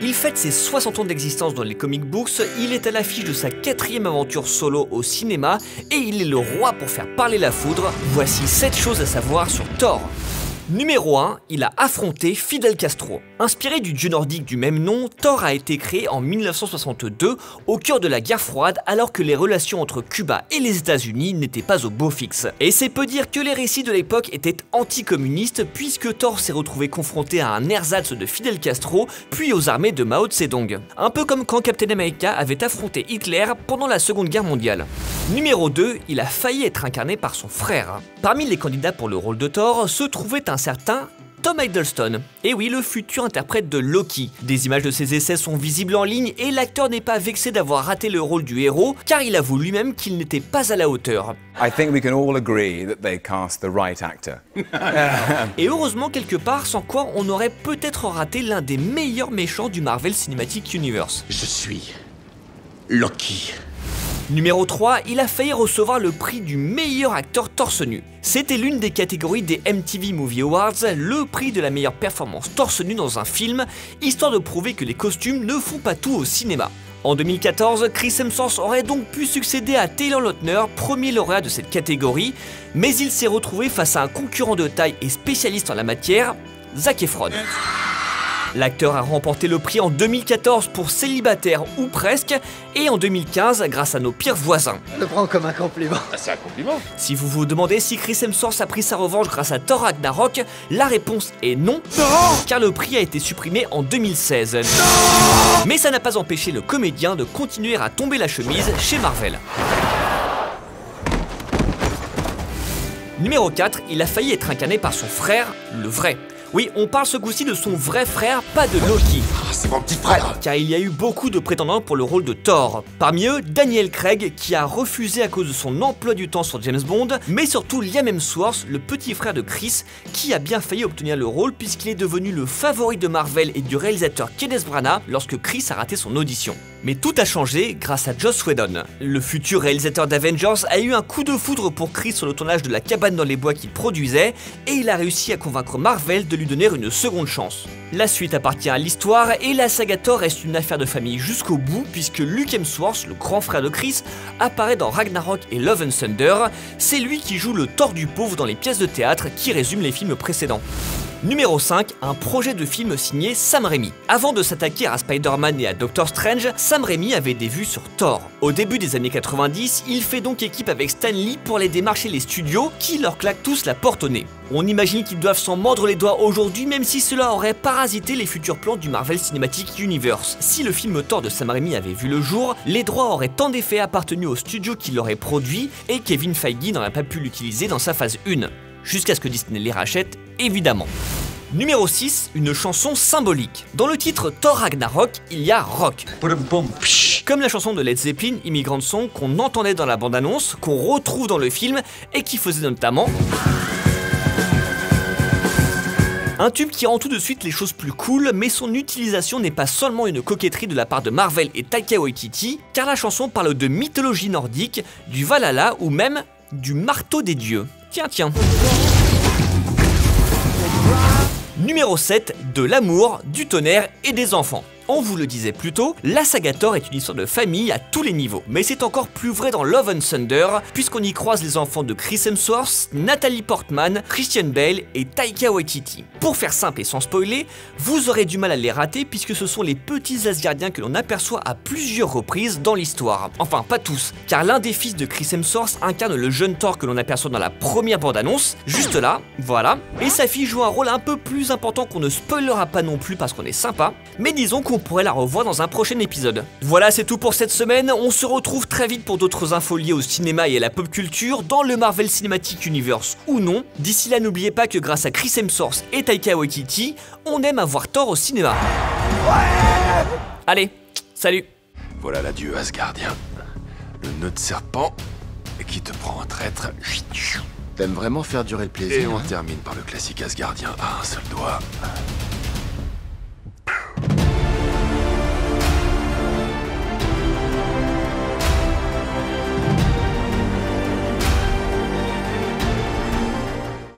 Il fête ses 60 ans d'existence dans les comic books, il est à l'affiche de sa 4e aventure solo au cinéma et il est le roi pour faire parler la foudre. Voici 7 choses à savoir sur Thor. Numéro 1, il a affronté Fidel Castro. Inspiré du dieu nordique du même nom, Thor a été créé en 1962 au cœur de la guerre froide alors que les relations entre Cuba et les États-Unis n'étaient pas au beau fixe. Et c'est peu dire que les récits de l'époque étaient anticommunistes puisque Thor s'est retrouvé confronté à un ersatz de Fidel Castro puis aux armées de Mao Tse-Dong. Un peu comme quand Captain America avait affronté Hitler pendant la Seconde Guerre mondiale. Numéro 2, il a failli être incarné par son frère. Parmi les candidats pour le rôle de Thor se trouvait un certain Tom Hiddleston. Et oui, le futur interprète de Loki. Des images de ses essais sont visibles en ligne et l'acteur n'est pas vexé d'avoir raté le rôle du héros car il avoue lui-même qu'il n'était pas à la hauteur. I think we can all agree that they cast the right actor. Et heureusement quelque part, sans quoi on aurait peut-être raté l'un des meilleurs méchants du Marvel Cinematic Universe. Je suis Loki. Numéro 3, il a failli recevoir le prix du meilleur acteur torse nu. C'était l'une des catégories des MTV Movie Awards, le prix de la meilleure performance torse nu dans un film, histoire de prouver que les costumes ne font pas tout au cinéma. En 2014, Chris Hemsworth aurait donc pu succéder à Taylor Lautner, premier lauréat de cette catégorie, mais il s'est retrouvé face à un concurrent de taille et spécialiste en la matière, Zac Efron. L'acteur a remporté le prix en 2014 pour Célibataire ou presque et en 2015 grâce à Nos pires voisins. Je le prends comme un compliment. C'est un compliment. Si vous vous demandez si Chris Hemsworth a pris sa revanche grâce à Thor Ragnarok, la réponse est non, car le prix a été supprimé en 2016. Mais ça n'a pas empêché le comédien de continuer à tomber la chemise chez Marvel. Numéro 4, il a failli être incarné par son frère, le vrai. Oui, on parle ce coup-ci de son vrai frère, pas de Loki. C'est mon petit frère. Car il y a eu beaucoup de prétendants pour le rôle de Thor. Parmi eux, Daniel Craig, qui a refusé à cause de son emploi du temps sur James Bond, mais surtout Liam Hemsworth, le petit frère de Chris, qui a bien failli obtenir le rôle puisqu'il est devenu le favori de Marvel et du réalisateur Kenneth Branagh lorsque Chris a raté son audition. Mais tout a changé grâce à Joss Whedon. Le futur réalisateur d'Avengers a eu un coup de foudre pour Chris sur le tournage de La cabane dans les bois qu'il produisait et il a réussi à convaincre Marvel de lui donner une seconde chance. La suite appartient à l'histoire et la saga Thor reste une affaire de famille jusqu'au bout puisque Luke Hemsworth, le grand frère de Chris, apparaît dans Ragnarok et Love and Thunder. C'est lui qui joue le Thor du pauvre dans les pièces de théâtre qui résument les films précédents. Numéro 5, un projet de film signé Sam Raimi. Avant de s'attaquer à Spider-Man et à Doctor Strange, Sam Raimi avait des vues sur Thor. Au début des années 90, il fait donc équipe avec Stan Lee pour aller démarcher les studios qui leur claquent tous la porte au nez. On imagine qu'ils doivent s'en mordre les doigts aujourd'hui même si cela aurait parasité les futurs plans du Marvel Cinematic Universe. Si le film Thor de Sam Raimi avait vu le jour, les droits auraient en effet appartenu au studio qui l'aurait produit et Kevin Feige n'aurait pas pu l'utiliser dans sa phase 1. Jusqu'à ce que Disney les rachète, évidemment. Numéro 6, une chanson symbolique. Dans le titre Thor Ragnarok, il y a rock. Comme la chanson de Led Zeppelin, Immigrant Song, qu'on entendait dans la bande-annonce, qu'on retrouve dans le film et qui faisait notamment un tube qui rend tout de suite les choses plus cool, mais son utilisation n'est pas seulement une coquetterie de la part de Marvel et Taika Waititi, car la chanson parle de mythologie nordique, du Valhalla ou même du marteau des dieux. Tiens. Numéro 7, de l'amour, du tonnerre et des enfants. On vous le disait plus tôt, la saga Thor est une histoire de famille à tous les niveaux, mais c'est encore plus vrai dans Love and Thunder, puisqu'on y croise les enfants de Chris Hemsworth, Natalie Portman, Christian Bale et Taika Waititi. Pour faire simple et sans spoiler, vous aurez du mal à les rater puisque ce sont les petits Asgardiens que l'on aperçoit à plusieurs reprises dans l'histoire. Enfin, pas tous, car l'un des fils de Chris Hemsworth incarne le jeune Thor que l'on aperçoit dans la première bande-annonce, juste là, voilà, et sa fille joue un rôle un peu plus important qu'on ne spoilera pas non plus parce qu'on est sympa, mais disons qu'on pourrait la revoir dans un prochain épisode. Voilà, c'est tout pour cette semaine, on se retrouve très vite pour d'autres infos liées au cinéma et à la pop culture dans le Marvel Cinematic Universe ou non. D'ici là, n'oubliez pas que grâce à Chris Hemsworth et Taika Waititi, on aime avoir Thor au cinéma. Ouais. Allez, salut. Voilà l'adieu asgardien. Le nœud de serpent qui te prend en traître. T'aimes vraiment faire durer le plaisir. Et on termine par le classique asgardien à un seul doigt.